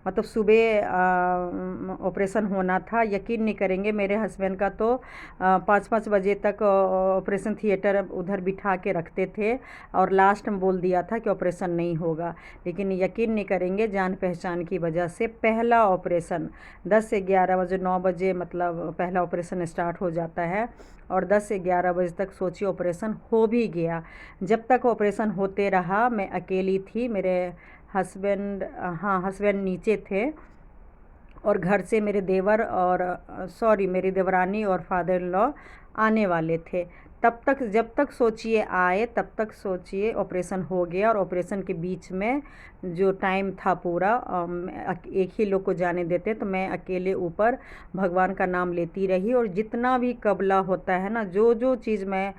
मतलब सुबह ऑपरेशन होना था, यकीन नहीं करेंगे मेरे हस्बैंड का तो 5-5 बजे तक ऑपरेशन थिएटर उधर बिठा के रखते थे, और लास्ट में बोल दिया था कि ऑपरेशन नहीं होगा। लेकिन यकीन नहीं करेंगे, जान पहचान की वजह से पहला ऑपरेशन 10 से 11 बजे, 9 बजे मतलब पहला ऑपरेशन स्टार्ट हो जाता है, और 10 से 11 बजे तक सोचिए ऑपरेशन हो भी गया। जब तक ऑपरेशन होते रहा मैं अकेली थी, मेरे हस्बैंड नीचे थे, और घर से मेरे देवर और मेरी देवरानी और फादर इन लॉ आने वाले थे। तब तक जब तक सोचिए आए, तब तक सोचिए ऑपरेशन हो गया, और ऑपरेशन के बीच में जो टाइम था पूरा एक ही लोग को जाने देते, तो मैं अकेले ऊपर भगवान का नाम लेती रही। और जितना भी कबला होता है ना, जो जो चीज़ मैं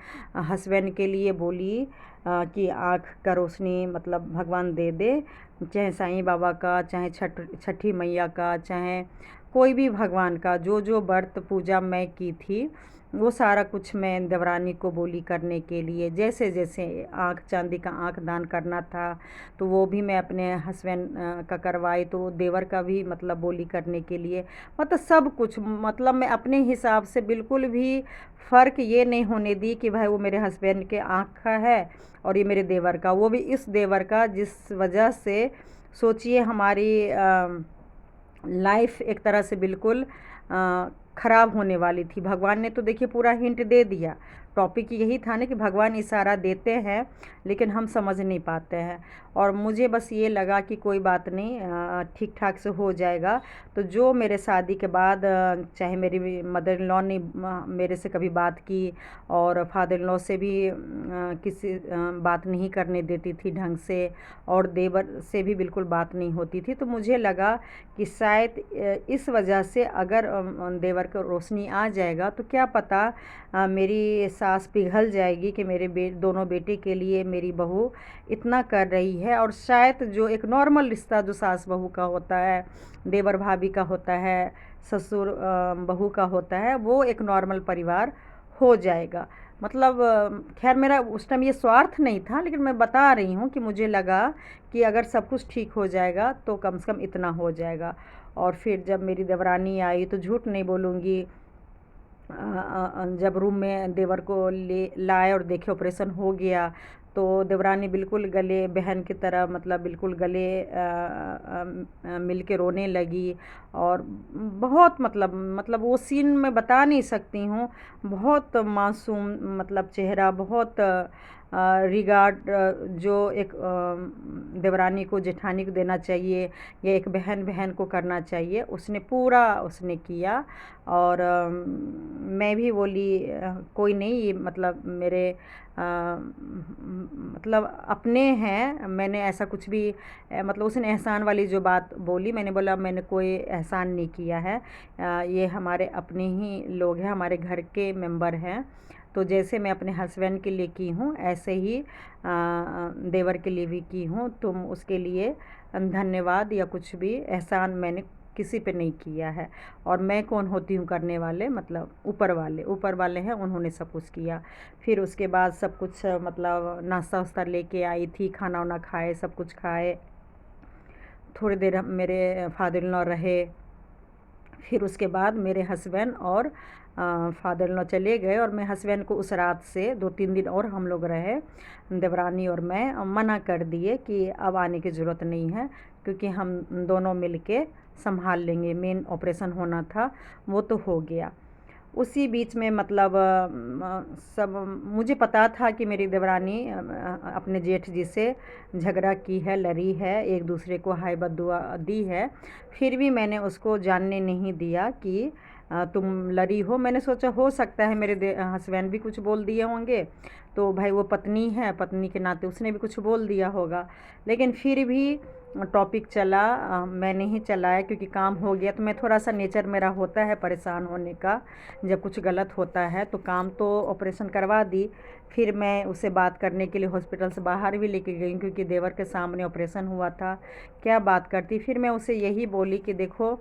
हस्बैंड के लिए बोली कि आँख का रोशनी मतलब भगवान दे दे, चाहे साईं बाबा का, चाहे छठी मैया का, चाहे कोई भी भगवान का, जो जो व्रत पूजा मैं की थी वो सारा कुछ मैं देवरानी को बोली करने के लिए। जैसे जैसे आँख, चांदी का आँख दान करना था तो वो भी मैं अपने हस्बैंड का करवाई, तो देवर का भी मतलब बोली करने के लिए, मतलब सब कुछ, मतलब मैं अपने हिसाब से बिल्कुल भी फ़र्क ये नहीं होने दी कि भाई वो मेरे हस्बैंड के आँख का है और ये मेरे देवर का, वो भी इस देवर का जिस वजह से सोचिए हमारी लाइफ एक तरह से बिल्कुल ख़राब होने वाली थी। भगवान ने तो देखिए पूरा हिंट दे दिया, टॉपिक यही था ना कि भगवान इशारा देते हैं लेकिन हम समझ नहीं पाते हैं। और मुझे बस ये लगा कि कोई बात नहीं, ठीक ठाक से हो जाएगा। तो जो मेरे शादी के बाद चाहे मेरी मदर इन लॉ ने मेरे से कभी बात की, और फादर इन लॉ से भी किसी बात नहीं करने देती थी ढंग से, और देवर से भी बिल्कुल बात नहीं होती थी। तो मुझे लगा कि शायद इस वजह से अगर देवर को रोशनी आ जाएगा तो क्या पता मेरी सास पिघल जाएगी कि मेरे दोनों बेटे के लिए मेरी बहू इतना कर रही है। और शायद जो एक नॉर्मल रिश्ता जो सास बहू का होता है, देवर भाभी का होता है, ससुर बहू का होता है, वो एक नॉर्मल परिवार हो जाएगा। मतलब खैर मेरा उस टाइम ये स्वार्थ नहीं था, लेकिन मैं बता रही हूँ कि मुझे लगा कि अगर सब कुछ ठीक हो जाएगा तो कम से कम इतना हो जाएगा। और फिर जब मेरी देवरानी आई तो झूठ नहीं बोलूँगी, जब रूम में देवर को ले लाए और देखे ऑपरेशन हो गया, तो देवरानी बिल्कुल गले बहन की तरह, मतलब बिल्कुल गले मिल के रोने लगी। और बहुत मतलब वो सीन मैं बता नहीं सकती हूँ, बहुत मासूम मतलब चेहरा, बहुत रिगार्ड जो एक देवरानी को जेठानी को देना चाहिए या एक बहन बहन को करना चाहिए, उसने पूरा उसने किया। और मैं भी बोली कोई नहीं, ये मतलब मेरे मतलब अपने हैं, मैंने ऐसा कुछ भी मतलब उसने एहसान वाली जो बात बोली, मैंने बोला मैंने कोई एहसान नहीं किया है, ये हमारे अपने ही लोग हैं, हमारे घर के मेंबर हैं। तो जैसे मैं अपने हस्बैंड के लिए की हूँ ऐसे ही देवर के लिए भी की हूँ, तुम उसके लिए धन्यवाद या कुछ भी एहसान मैंने किसी पे नहीं किया है। और मैं कौन होती हूँ करने वाले, मतलब ऊपर वाले हैं, उन्होंने सब कुछ किया। फिर उसके बाद सब कुछ मतलब नाश्ता वास्ता लेके आई थी, खाना वाना खाए, सब कुछ खाए, थोड़ी देर मेरे फादर इन लॉ रहे। फिर उसके बाद मेरे हस्बैंड और फादर इन लॉ चले गए, और मैं हस्बैंड को उस रात से 2-3 दिन और हम लोग रहे, देवरानी और मैं मना कर दिए कि अब आने की ज़रूरत नहीं है, क्योंकि हम दोनों मिल के संभाल लेंगे। मेन ऑपरेशन होना था वो तो हो गया। उसी बीच में मतलब सब मुझे पता था कि मेरी देवरानी अपने जेठ जी से झगड़ा की है, लड़ी है, एक दूसरे को हाय बद्दुआ दी है। फिर भी मैंने उसको जानने नहीं दिया कि तुम लड़ी हो। मैंने सोचा हो सकता है मेरे हस्बैंड भी कुछ बोल दिए होंगे, तो भाई वो पत्नी है, पत्नी के नाते उसने भी कुछ बोल दिया होगा। लेकिन फिर भी टॉपिक चला, मैंने ही चलाया, क्योंकि काम हो गया। तो मैं थोड़ा सा नेचर मेरा होता है परेशान होने का, जब कुछ गलत होता है तो काम तो ऑपरेशन करवा दी। फिर मैं उसे बात करने के लिए हॉस्पिटल से बाहर भी लेके गई, क्योंकि देवर के सामने ऑपरेशन हुआ था, क्या बात करती। फिर मैं उसे यही बोली कि देखो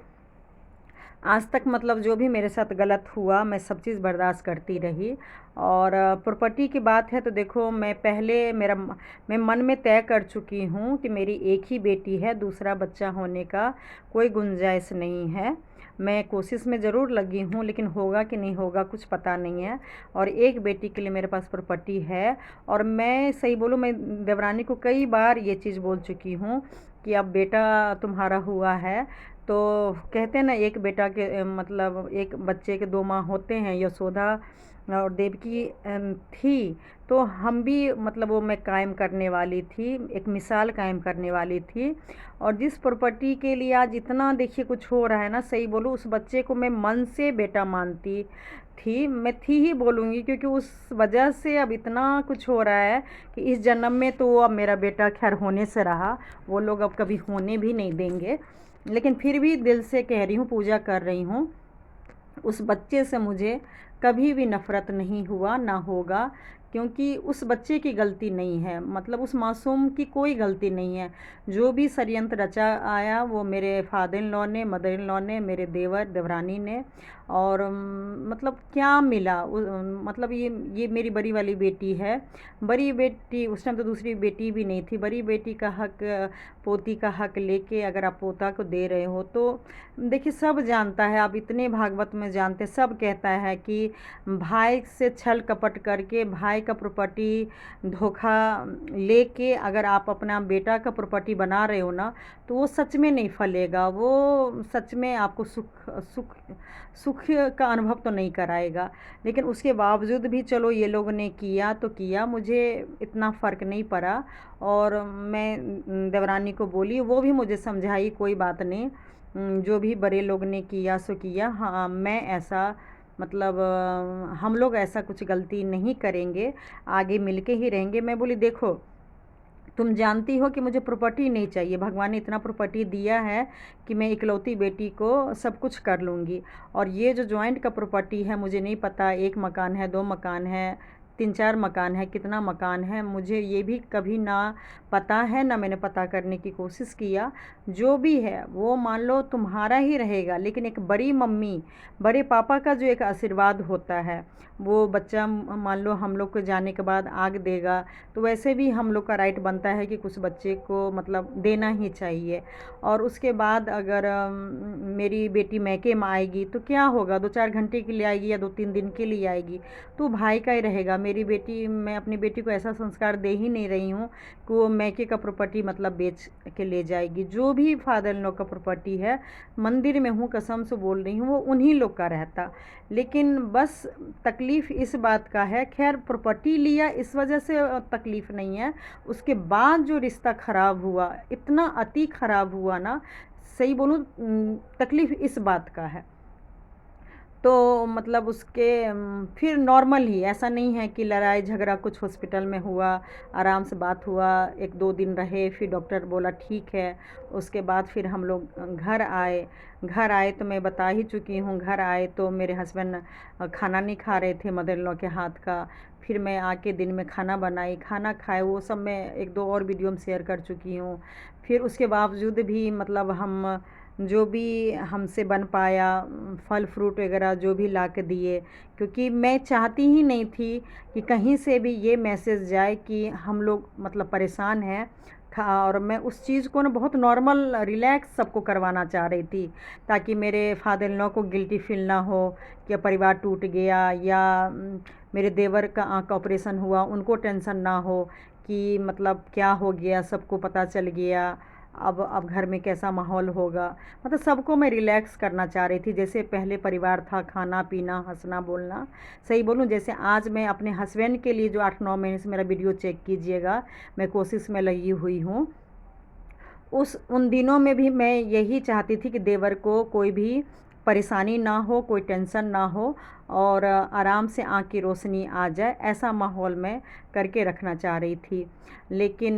आज तक मतलब जो भी मेरे साथ गलत हुआ मैं सब चीज़ बर्दाश्त करती रही। और प्रॉपर्टी की बात है तो देखो मैं पहले मैं मन में तय कर चुकी हूँ कि मेरी एक ही बेटी है, दूसरा बच्चा होने का कोई गुंजाइश नहीं है। मैं कोशिश में ज़रूर लगी हूँ, लेकिन होगा कि नहीं होगा कुछ पता नहीं है। और एक बेटी के लिए मेरे पास प्रॉपर्टी है। और मैं सही बोलूँ, मैं देवरानी को कई बार ये चीज़ बोल चुकी हूँ कि अब बेटा तुम्हारा हुआ है, तो कहते हैं ना एक बेटा के मतलब एक बच्चे के 2 माँ होते हैं, यशोदा और देवकी थी। तो हम भी मतलब वो मैं कायम करने वाली थी, एक मिसाल कायम करने वाली थी। और जिस प्रॉपर्टी के लिए आज इतना देखिए कुछ हो रहा है ना, सही बोलूँ उस बच्चे को मैं मन से बेटा मानती, थी, मैं थी ही बोलूँगी, क्योंकि उस वजह से अब इतना कुछ हो रहा है कि इस जन्म में तो अब मेरा बेटा खैर होने से रहा, वो लोग अब कभी होने भी नहीं देंगे। लेकिन फिर भी दिल से कह रही हूँ, पूजा कर रही हूँ। उस बच्चे से मुझे कभी भी नफ़रत नहीं हुआ, ना होगा, क्योंकि उस बच्चे की गलती नहीं है, मतलब उस मासूम की कोई गलती नहीं है। जो भी षड्यंत्र रचा आया वो मेरे फादर इन लॉ ने, मदर इन लॉ ने, मेरे देवर देवरानी ने। और मतलब क्या मिला मतलब ये मेरी बड़ी वाली बेटी है। बड़ी बेटी उस टाइम तो दूसरी बेटी भी नहीं थी। बड़ी बेटी का हक, पोती का हक लेके अगर आप पोता को दे रहे हो तो देखिए, सब जानता है, आप इतने भागवत में जानते, सब कहता है कि भाई से छल कपट करके भाई का प्रॉपर्टी धोखा लेके अगर आप अपना बेटा का प्रॉपर्टी बना रहे हो ना, तो वो सच में नहीं फलेगा, वो सच में आपको सुख सुख सुख का अनुभव तो नहीं कराएगा। लेकिन उसके बावजूद भी चलो ये लोगों ने किया तो किया, मुझे इतना फ़र्क नहीं पड़ा। और मैं देवरानी को बोली, वो भी मुझे समझाई कोई बात नहीं, जो भी बड़े लोग ने किया सो किया। हाँ, मैं ऐसा मतलब हम लोग ऐसा कुछ गलती नहीं करेंगे, आगे मिलके ही रहेंगे। मैं बोली देखो, तुम जानती हो कि मुझे प्रॉपर्टी नहीं चाहिए, भगवान ने इतना प्रॉपर्टी दिया है कि मैं इकलौती बेटी को सब कुछ कर लूँगी। और ये जो जॉइंट का प्रॉपर्टी है, मुझे नहीं पता 1 मकान है, 2 मकान है, 3-4 मकान है, कितना मकान है मुझे ये भी कभी ना पता है, ना मैंने पता करने की कोशिश किया। जो भी है वो मान लो तुम्हारा ही रहेगा, लेकिन एक बड़ी मम्मी, बड़े पापा का जो एक आशीर्वाद होता है, वो बच्चा मान लो हम लोग को जाने के बाद आग देगा, तो वैसे भी हम लोग का राइट बनता है कि कुछ बच्चे को मतलब देना ही चाहिए। और उसके बाद अगर मेरी बेटी मैके में आएगी तो क्या होगा, 2-4 घंटे के लिए आएगी या 2-3 दिन के लिए आएगी, तो भाई का ही रहेगा। मेरी बेटी, मैं अपनी बेटी को ऐसा संस्कार दे ही नहीं रही हूँ कि वो मैके का प्रॉपर्टी मतलब बेच के ले जाएगी। जो भी फादर इन लॉ का प्रॉपर्टी है, मंदिर में हूँ, कसम से बोल रही हूँ, वो उन्हीं लोग का रहता। लेकिन बस तकलीफ़ इस बात का है, खैर प्रॉपर्टी लिया इस वजह से तकलीफ़ नहीं है, उसके बाद जो रिश्ता ख़राब हुआ, इतना अति ख़राब हुआ ना, सही बोलूँ तकलीफ़ इस बात का है। तो मतलब उसके फिर नॉर्मल ही, ऐसा नहीं है कि लड़ाई झगड़ा कुछ हॉस्पिटल में हुआ, आराम से बात हुआ, 1-2 दिन रहे, फिर डॉक्टर बोला ठीक है। उसके बाद फिर हम लोग घर आए। घर आए तो मैं बता ही चुकी हूँ, घर आए तो मेरे हस्बैंड खाना नहीं खा रहे थे मदर इन लॉ के हाथ का। फिर मैं आके दिन में खाना बनाई, खाना खाए, वो सब मैं 1-2 और वीडियो में शेयर कर चुकी हूँ। फिर उसके बावजूद भी मतलब हम जो भी हमसे बन पाया, फल फ्रूट वगैरह जो भी ला के दिए, क्योंकि मैं चाहती ही नहीं थी कि कहीं से भी ये मैसेज जाए कि हम लोग मतलब परेशान हैं। और मैं उस चीज़ को ना बहुत नॉर्मल रिलैक्स सबको करवाना चाह रही थी, ताकि मेरे फादर इन लॉ को गिल्टी फील ना हो कि परिवार टूट गया, या मेरे देवर का आँख का ऑपरेशन हुआ, उनको टेंशन ना हो कि मतलब क्या हो गया, सबको पता चल गया, अब घर में कैसा माहौल होगा। मतलब सबको मैं रिलैक्स करना चाह रही थी, जैसे पहले परिवार था, खाना पीना हंसना बोलना। सही बोलूँ, जैसे आज मैं अपने हस्बैंड के लिए जो 8-9 महीने से, मेरा वीडियो चेक कीजिएगा, मैं कोशिश में लगी हुई हूँ। उन दिनों में भी मैं यही चाहती थी कि देवर को कोई भी परेशानी ना हो, कोई टेंशन ना हो, और आराम से आँख की रोशनी आ जाए, ऐसा माहौल मैं करके रखना चाह रही थी। लेकिन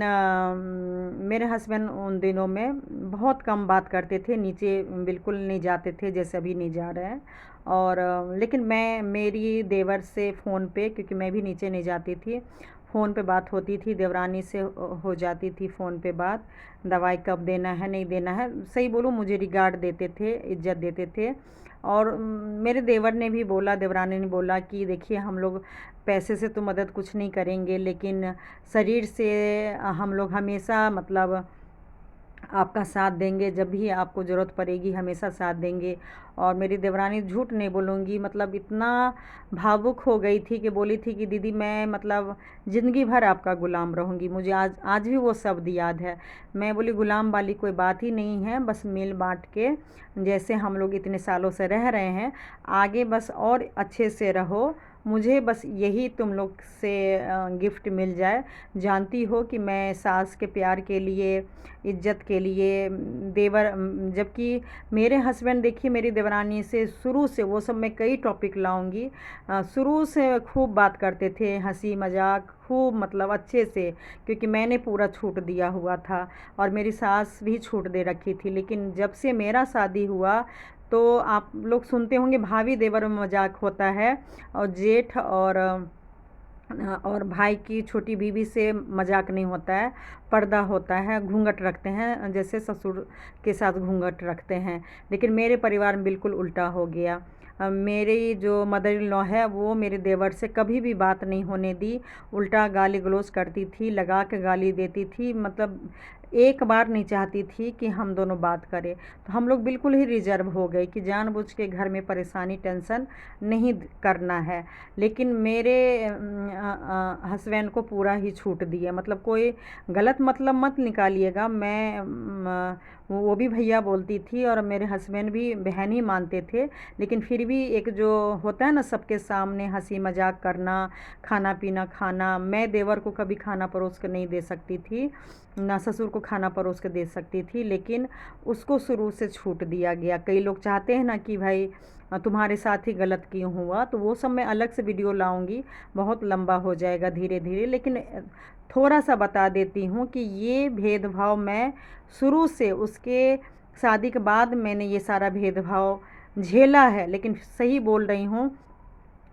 मेरे हस्बैंड उन दिनों में बहुत कम बात करते थे, नीचे बिल्कुल नहीं जाते थे, जैसे अभी नहीं जा रहे हैं। और लेकिन मैं मेरी देवर से फ़ोन पे, क्योंकि मैं भी नीचे नहीं जाती थी, फ़ोन पे बात होती थी, देवरानी से हो जाती थी फ़ोन पे बात, दवाई कब देना है, नहीं देना है। सही बोलूँ, मुझे रिगार्ड देते थे, इज़्ज़त देते थे। और मेरे देवर ने भी बोला, देवरानी ने बोला कि देखिए, हम लोग पैसे से तो मदद कुछ नहीं करेंगे, लेकिन शरीर से हम लोग हमेशा मतलब आपका साथ देंगे, जब भी आपको ज़रूरत पड़ेगी हमेशा साथ देंगे। और मेरी देवरानी, झूठ नहीं बोलूँगी, मतलब इतना भावुक हो गई थी कि बोली थी कि दीदी मैं मतलब ज़िंदगी भर आपका ग़ुलाम रहूँगी। मुझे आज आज भी वो शब्द याद है। मैं बोली ग़ुलाम वाली कोई बात ही नहीं है, बस मिल बाँट के जैसे हम लोग इतने सालों से रह रहे हैं, आगे बस और अच्छे से रहो, मुझे बस यही तुम लोग से गिफ्ट मिल जाए। जानती हो कि मैं सास के प्यार के लिए, इज्जत के लिए, देवर जबकि मेरे हस्बैंड देखिए मेरी देवरानी से शुरू से, वो सब मैं कई टॉपिक लाऊंगी, शुरू से खूब बात करते थे, हंसी मजाक खूब, मतलब अच्छे से, क्योंकि मैंने पूरा छूट दिया हुआ था और मेरी सास भी छूट दे रखी थी। लेकिन जब से मेरा शादी हुआ तो आप लोग सुनते होंगे भाभी देवर में मजाक होता है, और जेठ और भाई की छोटी बीवी से मजाक नहीं होता है, पर्दा होता है, घूंघट रखते हैं, जैसे ससुर के साथ घूंघट रखते हैं। लेकिन मेरे परिवार में बिल्कुल उल्टा हो गया। मेरी जो मदर इन लॉ है वो मेरे देवर से कभी भी बात नहीं होने दी, उल्टा गाली गलौज करती थी, लगा के गाली देती थी, मतलब एक बार नहीं चाहती थी कि हम दोनों बात करें। तो हम लोग बिल्कुल ही रिजर्व हो गए कि जानबूझ के घर में परेशानी टेंशन नहीं करना है। लेकिन मेरे हस्बैंड को पूरा ही छूट दिया, मतलब कोई गलत मतलब मत निकालिएगा, वो भी भैया बोलती थी और मेरे हस्बैंड भी बहन ही मानते थे। लेकिन फिर भी एक जो होता है ना सबके सामने हंसी मजाक करना, खाना पीना खाना, मैं देवर को कभी खाना परोस कर नहीं दे सकती थी, ना ससुर को खाना परोस के दे सकती थी, लेकिन उसको शुरू से छूट दिया गया। कई लोग चाहते हैं ना कि भाई तुम्हारे साथ ही गलत क्यों हुआ, तो वो सब मैं अलग से वीडियो लाऊंगी, बहुत लंबा हो जाएगा धीरे धीरे। लेकिन थोड़ा सा बता देती हूँ कि ये भेदभाव मैं शुरू से, उसके शादी के बाद मैंने ये सारा भेदभाव झेला है। लेकिन सही बोल रही हूँ,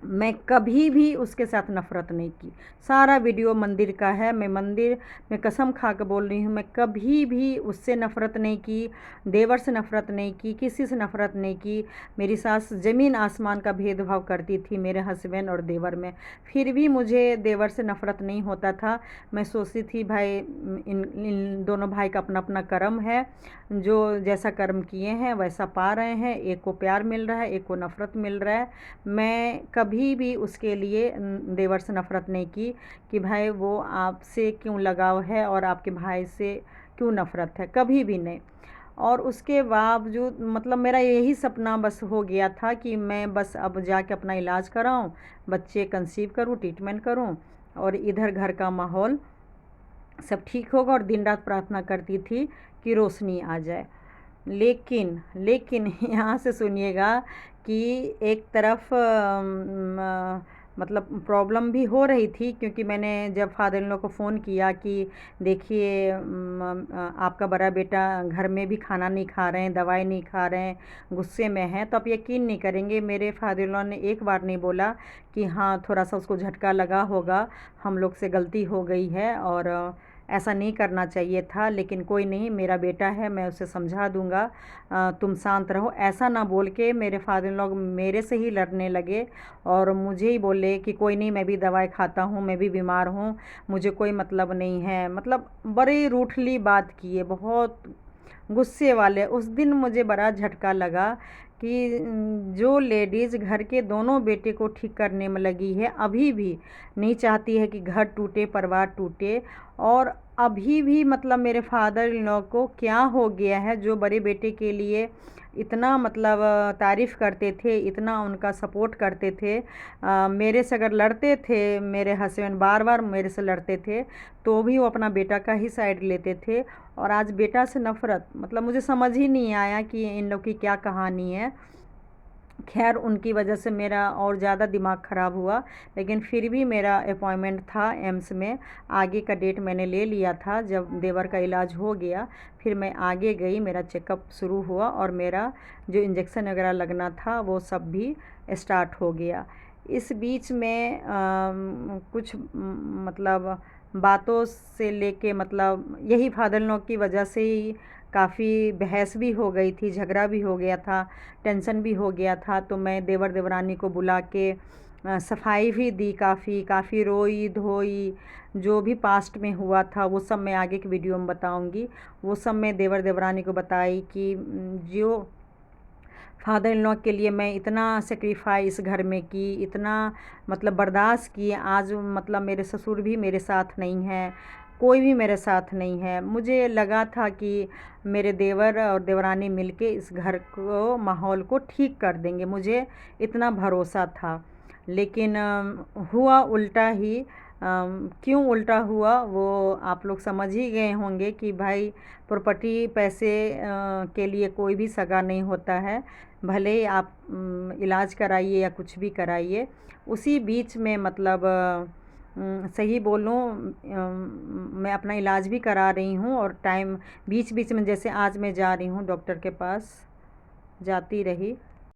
मैं कभी भी उसके साथ नफ़रत नहीं की। सारा वीडियो मंदिर का है, मैं मंदिर में कसम खा के बोल रही हूँ, मैं कभी भी उससे नफ़रत नहीं की, देवर से नफ़रत नहीं की, किसी से नफ़रत नहीं की। मेरी सास ज़मीन आसमान का भेदभाव करती थी मेरे हस्बैंड और देवर में, फिर भी मुझे देवर से नफ़रत नहीं होता था। मैं सोचती थी भाई इन दोनों भाई का अपना अपना कर्म है, जो जैसा कर्म किए हैं वैसा पा रहे हैं, एक को प्यार मिल रहा है, एक को नफ़रत मिल रहा है। मैं कभी भी उसके लिए देवर से नफ़रत नहीं की कि भाई वो आपसे क्यों लगाव है और आपके भाई से क्यों नफ़रत है, कभी भी नहीं। और उसके बावजूद मतलब मेरा यही सपना बस हो गया था कि मैं बस अब जाके अपना इलाज कराऊं, बच्चे कंसीव करूं, ट्रीटमेंट करूं, और इधर घर का माहौल सब ठीक होगा। और दिन रात प्रार्थना करती थी कि रोशनी आ जाए। लेकिन लेकिन यहाँ से सुनिएगा कि एक तरफ मतलब प्रॉब्लम भी हो रही थी, क्योंकि मैंने जब फादर इन लॉ को फ़ोन किया कि देखिए आपका बड़ा बेटा घर में भी खाना नहीं खा रहे हैं, दवाई नहीं खा रहे हैं, गुस्से में हैं, तो आप यकीन नहीं करेंगे मेरे फादर इन लॉ ने एक बार नहीं बोला कि हाँ थोड़ा सा उसको झटका लगा होगा, हम लोग से गलती हो गई है और ऐसा नहीं करना चाहिए था, लेकिन कोई नहीं, मेरा बेटा है, मैं उसे समझा दूंगा, तुम शांत रहो, ऐसा ना बोल के मेरे फादर इन लॉ मेरे से ही लड़ने लगे और मुझे ही बोले कि कोई नहीं, मैं भी दवाई खाता हूँ, मैं भी बीमार हूँ, मुझे कोई मतलब नहीं है। मतलब बड़ी रूठली बात किए, बहुत गुस्से वाले। उस दिन मुझे बड़ा झटका लगा कि जो लेडीज़ घर के दोनों बेटे को ठीक करने में लगी है, अभी भी नहीं चाहती है कि घर टूटे, परिवार टूटे। और अभी भी मतलब मेरे फादर इन लॉ को क्या हो गया है, जो बड़े बेटे के लिए इतना मतलब तारीफ़ करते थे, इतना उनका सपोर्ट करते थे, मेरे से अगर लड़ते थे, मेरे हस्बैंड बार बार मेरे से लड़ते थे, तो भी वो अपना बेटा का ही साइड लेते थे। और आज बेटा से नफ़रत, मतलब मुझे समझ ही नहीं आया कि इन लोग की क्या कहानी है। खैर उनकी वजह से मेरा और ज़्यादा दिमाग ख़राब हुआ, लेकिन फिर भी मेरा अपॉइंटमेंट था एम्स में, आगे का डेट मैंने ले लिया था। जब देवर का इलाज हो गया फिर मैं आगे गई, मेरा चेकअप शुरू हुआ और मेरा जो इंजेक्शन वगैरह लगना था वो सब भी स्टार्ट हो गया। इस बीच में कुछ मतलब बातों से लेके, मतलब यही फादर इन लॉ की वजह से ही काफ़ी बहस भी हो गई थी, झगड़ा भी हो गया था, टेंशन भी हो गया था। तो मैं देवर देवरानी को बुला के सफाई भी दी, काफ़ी रोई धोई, जो भी पास्ट में हुआ था वो सब मैं आगे की वीडियो में बताऊंगी। वो सब मैं देवर देवरानी को बताई कि जो फादर इन लॉ के लिए मैं इतना सेक्रीफाइस घर में की, इतना मतलब बर्दाश्त की, आज मतलब मेरे ससुर भी मेरे साथ नहीं हैं, कोई भी मेरे साथ नहीं है। मुझे लगा था कि मेरे देवर और देवरानी मिलके इस घर को, माहौल को ठीक कर देंगे, मुझे इतना भरोसा था। लेकिन हुआ उल्टा ही। क्यों उल्टा हुआ वो आप लोग समझ ही गए होंगे कि भाई प्रॉपर्टी पैसे के लिए कोई भी सगा नहीं होता है। भले ही आप इलाज कराइए या कुछ भी कराइए, उसी बीच में मतलब सही बोलूँ, मैं अपना इलाज भी करा रही हूँ और टाइम बीच बीच में, जैसे आज मैं जा रही हूँ डॉक्टर के पास, जाती रही।